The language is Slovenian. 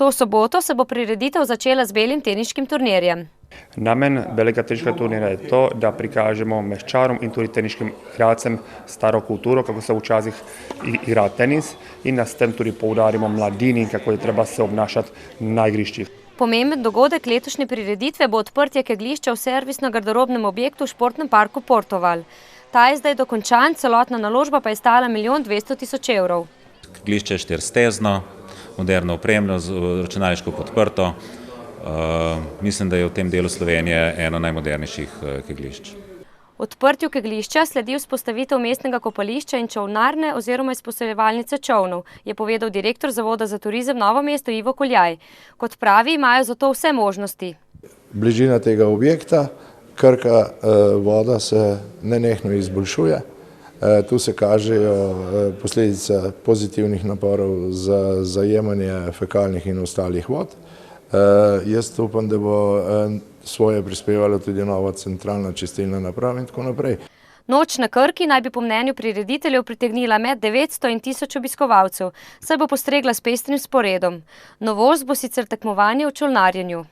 To soboto se bo prireditev začela z belim teniškim turnirjem. Namen belega teniškega turnirja je to, da prikažemo meščarom in tudi teniškim igralcem staro kulturo, kako se včasih igra tenis, in da s tem tudi poudarimo mladini, kako je treba se obnašati na igriščih. Pomemben dogodek letošnje prireditve bo odprtje kegljišča v servisno-garderobnem objektu v športnem parku Portoval. Ta je zdaj dokončan, celotna naložba pa je stala 1 200 000 evrov. Kegljišče je 4-stezno, moderno opremljeno, računalniško podprto. Mislim, da je v tem delu Slovenije eno najmodernejših kegljišč. Odprtju kegljišča sledi vzpostavitev mestnega kopališča in čolnarne oziroma izposojevalnice čolnov, je povedal direktor Zavoda za turizem Novo mesto Ivo Koljaj. Kot pravi, imajo za to vse možnosti. Bližina tega objekta, Krka voda se nenehno izboljšuje. Tu se kažejo posledice pozitivnih naporov za zajemanje fekalnih in ostalih vod. Jaz upam, da bo svoje prispevala tudi nova centralna čistilna naprava in tako naprej. Noč na Krki naj bi po mnenju prirediteljev pritegnila med 900 in 1000 obiskovalcev, saj bo postregla s pestrim sporedom. Novost bo sicer tekmovanje v čolnarjenju.